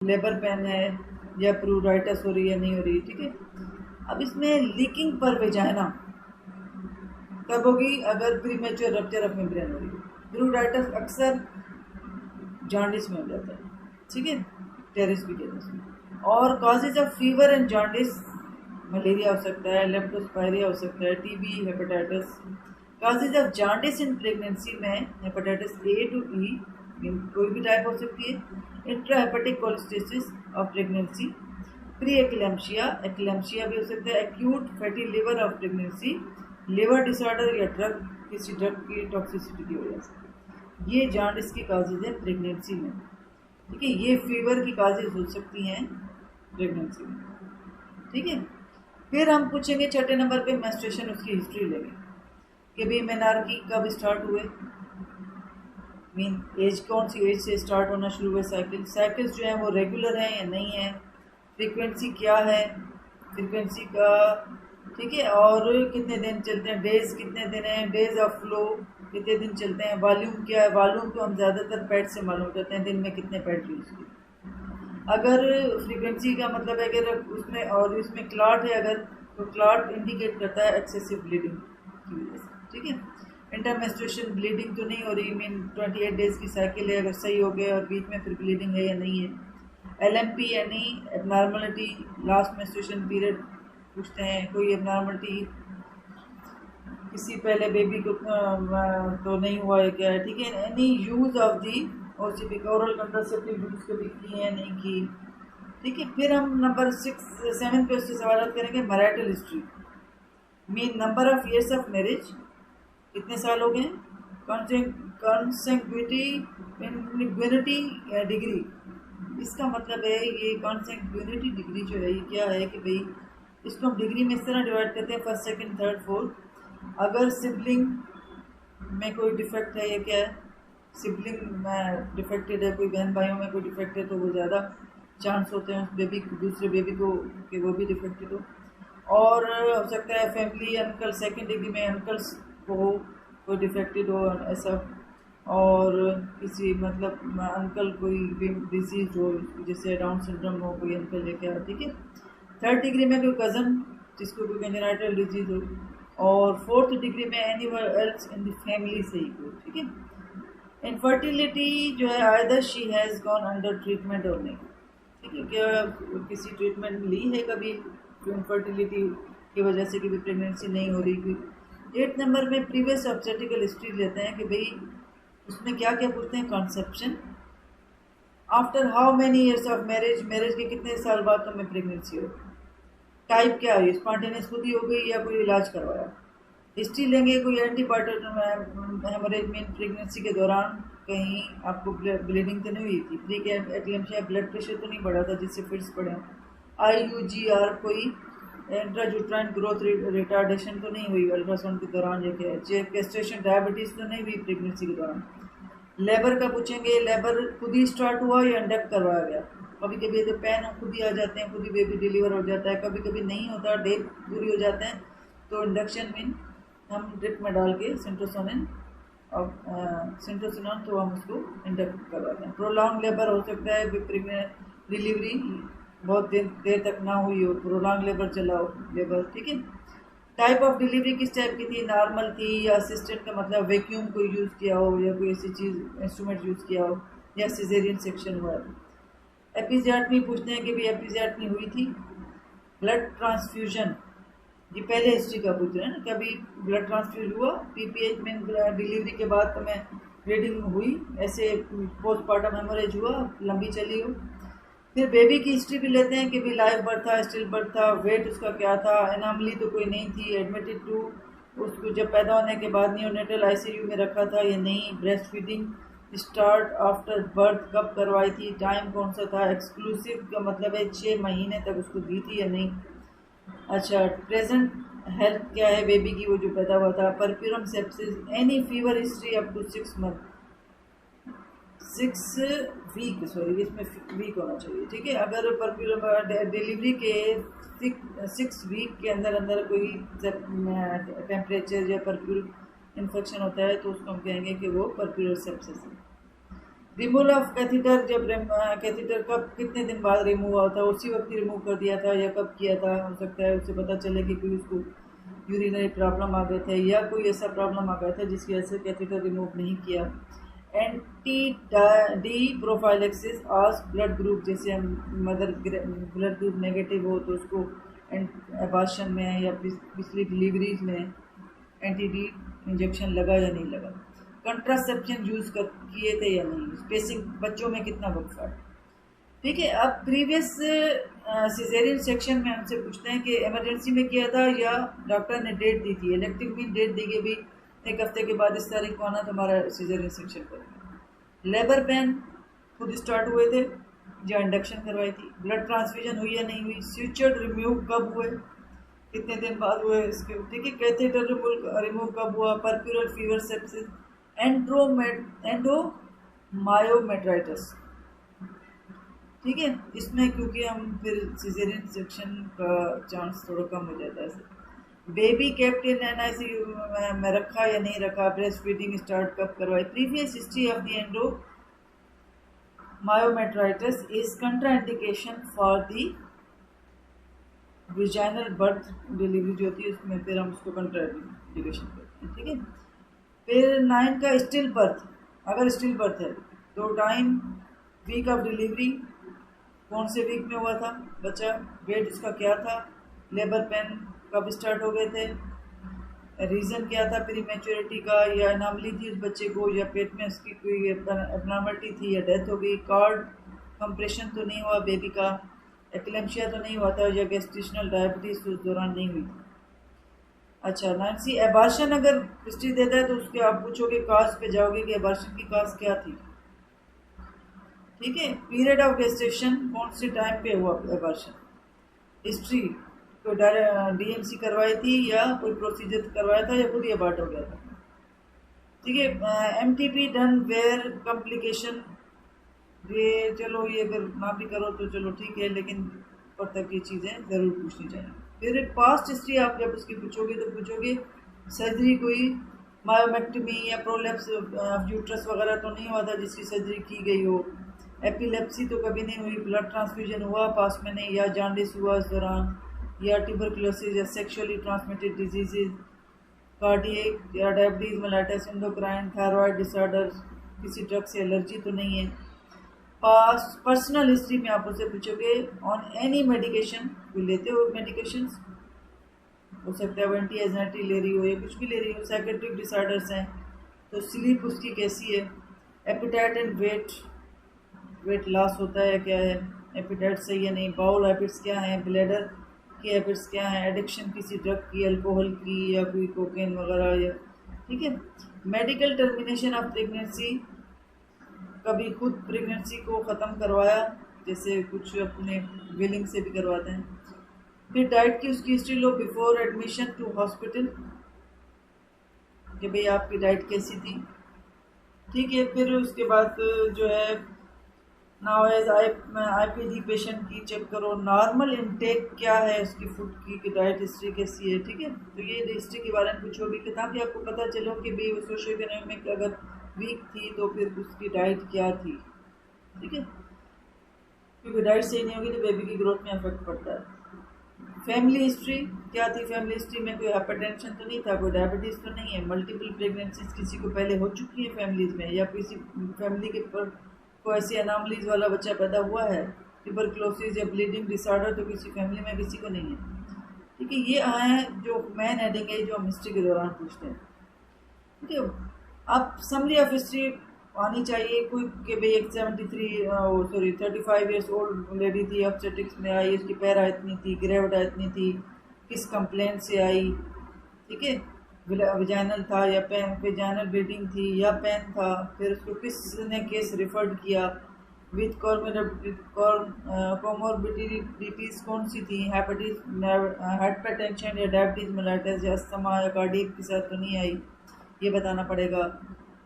Labour pain है या pruritus हो रही है नहीं हो रही, ठीक है। अब इसमें लीकिंग पर वेजाइना कब होगी? अगर प्रीमेच्योर रप्चर ऑफ मेम्ब्रेन हो रही है। प्रूराइटिस अक्सर जॉन्डिस में हो जाता है, ठीक है, टेरिस भी कहते हैं इसमें। और causes of fever and jaundice, malaria हो सकता है, लेप्टोस्पायरिया हो सकता है, TB, hepatitis. Causes of jaundice in pregnancy में हेपेटाइटिस ए टू ई, कोई भी टाइप हो सकती है। Intrahepatic cholestasis of pregnancy, pre eclampsia, eclampsia भी हो सकता है, acute fatty liver of pregnancy, liver disorder या ड्रग, किसी ड्रग की टॉक्सिसिटी की वजह से। ये जॉन्डिस की काजेज है प्रेगनेंसी में, ठीक है। ये फीवर की काजेज हो सकती हैं प्रेगनेंसी में, ठीक है। फिर हम पूछेंगे छठे नंबर पे मेंस्ट्रुएशन, उसकी हिस्ट्री लेंगे कि भाई मेनार्की कब स्टार्ट हुए, मीन एज कौन सी एज से स्टार्ट होना शुरू हुए साइकिल, साइकिल्स जो हैं वो रेगुलर हैं या नहीं है, फ्रीक्वेंसी क्या है फ्रीक्वेंसी का, ठीक है, और कितने दिन चलते हैं, डेज कितने दिन हैं, डेज ऑफ फ्लो कितने दिन चलते हैं, वॉल्यूम क्या है, वॉल्यूम को हम ज़्यादातर पैड से मालूम करते हैं, दिन में कितने पैड यूज़ किए। अगर फ्रीक्वेंसी का मतलब है अगर उसमें और इसमें क्लॉट है अगर, तो क्लॉट इंडिकेट करता है एक्सेसिव ब्लीडिंग की वजह से, ठीक है। इंटरमेंस्ट्रुएशन ब्लीडिंग तो नहीं हो रही, मीन 28 डेज की साइकिल है, अगर सही हो गया और बीच में फिर ब्लीडिंग है या नहीं है। LMP यानी एबनॉर्मलिटी, लास्ट मेंस्ट्रुएशन पीरियड पूछते हैं, कोई एबनॉर्मलिटी किसी पहले बेबी को तो नहीं हुआ है क्या है, ठीक है। Any use of the OCP oral contraceptive use कभी की है नहीं की, ठीक है। फिर हम नंबर 7 पे उससे सवाल करेंगे marital history, mean number of years of marriage, कितने साल हो गए, कॉन्सेंग्युइनिटी डिग्री, इसका मतलब है ये कॉन्सेंग्युइनिटी डिग्री जो है ये क्या है कि भाई इसको हम डिग्री में इस तरह डिवाइड करते हैं, फर्स्ट सेकंड थर्ड फोर्थ। अगर सिबलिंग में कोई डिफेक्ट है या क्या है, सिबलिंग में डिफेक्टेड है, कोई बहन भाइयों में कोई डिफेक्ट है, तो वो ज़्यादा चांस होते हैं उस बेबी दूसरे बेबी को कि वो भी डिफेक्टेड हो। और हो सकता है फैमिली अंकल, सेकंड डिग्री में अंकल्स को कोई डिफेक्टेड हो ऐसा, और किसी मतलब अंकल कोई डिजीज हो जैसे डाउन सिंड्रोम हो कोई अंकल लेके आ, ठीक है। थर्ड डिग्री में कोई कज़न जिसको कोई कंजेनाइटल डिजीज हो, और फोर्थ डिग्री में anyone else in the family से ही कोई, ठीक है। इनफर्टिलिटी जो है either she has gone under treatment और नहीं, ठीक है, क्या किसी ट्रीटमेंट ली है कभी इनफर्टिलिटी की वजह से कभी प्रेगनेंसी नहीं हो रही। 8 नंबर में प्रीवियस ऑब्स्टेट्रिकल हिस्ट्री लेते हैं कि भाई उसमें क्या क्या पूछते हैं, conception, after how many years of marriage, marriage के कितने साल बाद तुम्हें प्रेगनेंसी हो, टाइप क्या है, स्पॉन्टेनियस खुद ही हो गई या कोई इलाज करवाया। हिस्ट्री लेंगे, कोई एंटीबायोटिक हेमरेज मीन प्रेगनेंसी के दौरान कहीं आपको ब्लीडिंग तो नहीं हुई थी, प्री एक्लेम्शिया ब्लड प्रेशर तो नहीं बढ़ा था जिससे फिट्स पड़े, IUGR कोई इंट्राजूट्राइन ग्रोथ रिटार्डेशन तो नहीं हुई अल्ट्रासाउंड के दौरान, जैसे गेस्टेशन डायबिटीज़ तो नहीं हुई प्रेगनेंसी के दौरान। लेबर का पूछेंगे, लेबर खुद ही स्टार्ट हुआ या इंडक्ट करवाया गया, कभी कभी तो पैन खुद ही आ जाते हैं, खुद ही बेबी डिलीवर हो जाता है, कभी कभी नहीं होता, डे पूरी हो जाते हैं, तो इंडक्शन मीन हम ड्रिप में डाल के सिंट्रोसोनिन और सिंट्रोसिनॉन तो हम उसको इंडक्ट करवाते हैं। प्रोलॉन्ग लेबर हो सकता है, डिलीवरी बहुत देर तक ना हुई हो, प्रोलॉन्ग लेबर चला हो लेबर, ठीक है। टाइप ऑफ डिलीवरी किस टाइप की थी, नॉर्मल थी या असिस्टेंट का मतलब वैक्यूम को यूज़ किया हो या कोई ऐसी चीज़ इंस्ट्रूमेंट यूज़ किया हो, या सिजेरियन सेक्शन हुआ है। एपिजियोटमी पूछते हैं कि भाई एपिजियोटमी हुई थी। ब्लड ट्रांसफ्यूजन, ये पहले हिस्ट्री का पूछ रहे हैं ना, कभी ब्लड ट्रांसफ्यूज हुआ, PPH में डिलीवरी के बाद तो मैं ब्लीडिंग हुई, ऐसे पोस्टमार्टम हेमोरेज हुआ, लंबी चली हो। फिर बेबी की हिस्ट्री भी लेते हैं कि भी लाइव बर्थ था, स्टिल बर्थ था, वेट उसका क्या था, एनामली तो कोई नहीं थी, एडमिटेड टू, उसको जब पैदा होने के बाद नियोनेटल ICU में रखा था या नहीं, breast feeding start after birth कब करवाई थी, टाइम कौन सा था, एक्सक्लूसिव का मतलब है 6 महीने तक उसको दी थी या नहीं। अच्छा, प्रेजेंट हेल्थ क्या है बेबी की, वो जो पैदा हुआ था, puerperium sepsis, any fever history up to 6 month, 6 week, sorry इसमें वीक होना चाहिए, ठीक है। अगर परप्यूरम डिलीवरी के 6 वीक के अंदर अंदर कोई टेम्परेचर या परप्यूरल इन्फेक्शन होता है तो उसको हम कहेंगे कि वो परप्यूरल सेप्सिस है। रिमूवल ऑफ कैथीटर, जब कैथीटर कब कितने दिन बाद रिमूव हुआ था, उसी वक्त रिमूव कर दिया था या कब किया था, हो सकता है उससे पता चले कि कोई उसको यूरिनरी प्रॉब्लम आ गए थे या कोई ऐसा प्रॉब्लम आ गया था जिसकी वजह से कैथीटर रिमूव नहीं किया। एंटी डी प्रोफाइलेक्सिस आज ब्लड ग्रुप, जैसे हम मदर ब्लड ग्रुप नेगेटिव हो तो उसको एबार्शन में या पिछली डिलीवरीज में एंटी डी इंजेक्शन लगा या नहीं लगा, कंट्रासेप्शन यूज कर किए थे या नहीं, स्पेसिंग बच्चों में कितना वक्त है। ठीक है, अब प्रीवियस सिजेरियन सेक्शन में हमसे पूछते हैं कि इमरजेंसी में किया था या डॉक्टर ने डेट दी थी, इलेक्टिव में डेट दी गई, भी एक हफ्ते के बाद इस तारीख को आना तो हमारा सिजेरियन सेक्शन करेंगे। लेबर पेन खुद स्टार्ट हुए थे या इंडक्शन करवाई थी, ब्लड ट्रांसफ्यूजन हुई या नहीं हुई, स्यूचर रिमूव कब हुए, कितने दिन बाद हुए इसके, ठीक है, कैथेटर रिमूव कब हुआ, परक्यूरल फीवर सेप्सिस, एंडोमायोमेट्राइटिस। ठीक है, इसमें क्योंकि हम फिर सिजेरियन सेक्शन का चांस थोड़ा कम हो जाता है। बेबी केप्ट इन एनआईसीयू में रखा या नहीं रखा, ब्रेस्ट फीडिंग स्टार्ट कब करवाई, previous history of the endomyometritis is contraindication for the vaginal birth delivery जो होती है उसमें फिर हम उसको कंट्राइंडिकेशन करते हैं। ठीक है, फिर 9 का स्टिल बर्थ, अगर स्टिल बर्थ है तो टाइम, वीक ऑफ डिलीवरी, कौन से वीक में हुआ था बच्चा, वेट उसका क्या था, लेबर पेन कब स्टार्ट हो गए थे, रीज़न क्या था प्री मैच्योरिटी का, या एनामली थी उस बच्चे को, या पेट में उसकी कोई एबनॉर्मलिटी थी या डेथ हो गई, कार्ड कंप्रेशन तो नहीं हुआ बेबी का, एक्लेम्शिया तो नहीं हुआ था, या गेस्टेशनल डायबिटीज उस दौरान नहीं हुई। अच्छा, 9C एबार्शन अगर हिस्ट्री देता है तो उसके आप पूछोगे काज पे जाओगे कि एबार्शन की काज क्या थी। ठीक है, पीरियड ऑफ गेस्टेशन कौन से टाइम पे हुआ एबार्शन, हिस्ट्री कोई डीएमसी करवाई थी या कोई प्रोसीजर करवाया था या खुद ही अबार्ट हो गया था। ठीक है, एमटीपी डन वेयर कॉम्प्लिकेशन, ये चलो ये अगर ना भी करो तो चलो ठीक है, लेकिन पर तक ये चीज़ें ज़रूर पूछनी चाहिए। फिर पास्ट हिस्ट्री आप जब उसकी पूछोगे तो पूछोगे सर्जरी कोई मायोमेक्टमी या प्रोलेप्स यूट्रस वगैरह तो नहीं हुआ था जिसकी सर्जरी की गई हो, एपिलेप्सी तो कभी नहीं हुई, ब्लड ट्रांसफ्यूजन हुआ पास में नहीं, या जॉन्डिस हुआ इस दौरान, या ट्यूबरकुलोसिस या सेक्सुअली ट्रांसमिटेड डिजीजेज, कार्डियक या diabetes mellitus, endocrine, thyroid disorder, किसी ड्रग से एलर्जी तो नहीं है। पास्ट पर्सनल हिस्ट्री में आप उससे पूछोगे ऑन एनी मेडिकेशन, कोई लेते हो मेडिकेशन, हो सकता है वो एंटी एंजाइटी ले रही हो या कुछ भी ले रही हो, साइकेट्रिक डिसऑर्डर्स हैं तो स्लीप उसकी कैसी है, एपिटाइट एंड वेट लॉस होता है क्या है, एपिटाइट सही है नहीं, बाउल हैबिट्स क्या हैं, ब्लैडर की हैबिट्स क्या हैं, एडिक्शन किसी ड्रग की, अल्कोहल की या कोई कोकेन वगैरह या। ठीक है, मेडिकल टर्मिनेशन ऑफ प्रेगनेंसी, कभी खुद प्रेगनेंसी को ख़त्म करवाया, जैसे कुछ अपने विलिंग से भी करवाते हैं। फिर डाइट की उसकी हिस्ट्री लो बिफोर एडमिशन टू हॉस्पिटल, कि भाई आपकी डाइट कैसी थी। ठीक है, फिर उसके बाद जो है नाउ एज आईपीडी पेशेंट की चेक करो, नॉर्मल इनटेक क्या है उसकी फूड की डाइट हिस्ट्री कैसी है। ठीक है, तो ये हिस्ट्री के बारे में पूछोगे कि ताकि आपको पता चलो कि भाई वो सोशो इकोनॉमिक अगर वीक थी तो फिर उसकी डाइट क्या थी। ठीक है, क्योंकि डाइट सही नहीं होगी तो बेबी की ग्रोथ में इफेक्ट पड़ता है। फैमिली हिस्ट्री क्या थी, फैमिली हिस्ट्री में कोई हाइपरटेंशन तो नहीं था, कोई डायबिटीज़ तो नहीं है, मल्टीपल प्रेगनेंसीज किसी को पहले हो चुकी है फैमिलीज में, या किसी फैमिली के पर कोई ऐसी अनामलीज वाला बच्चा पैदा हुआ है, ट्यूबरकुलोसिस या ब्लीडिंग डिसऑर्डर तो किसी फैमिली में किसी को नहीं है। ठीक है, ये हैं जो मेन हेडिंग है जो हम हिस्ट्री के दौरान पूछते हैं। ठीक है, अब समरी ऑफ हिस्ट्री आनी चाहिए कोई कि भाई एक 35 ईयर्स ओल्ड लेडी थी, ऑब्स्टेट्रिक्स में आई, उसकी पैरा इतनी थी, ग्रेविडा इतनी थी, किस कंप्लेंट से आई। ठीक है, विजाइनल था या पेन, विजाइनल ब्लीडिंग थी या पेन था, फिर उसको किसने केस रिफर्ड किया, विथ कोमोर्बिडिटीज कौन सी थी, हाइपरटेंशन या डायबिटीज मेलाइटिस या अस्थमा या कार्डियक के साथ तो नहीं आई, ये बताना पड़ेगा।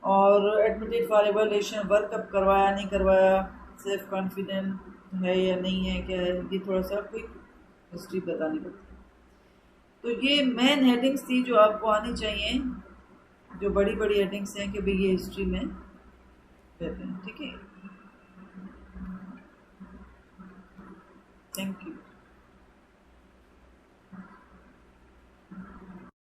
और admitted for evaluation, work up करवाया नहीं करवाया, सेल्फ कॉन्फिडेंट है या नहीं है, क्या है, ये थोड़ा सा क्विक हिस्ट्री बतानी पड़ती है। तो ये मेन हेडिंग्स थी जो आपको आनी चाहिए, जो बड़ी बड़ी हेडिंग्स हैं कि भाई ये हिस्ट्री में कहते हैं। ठीक है, थैंक यू।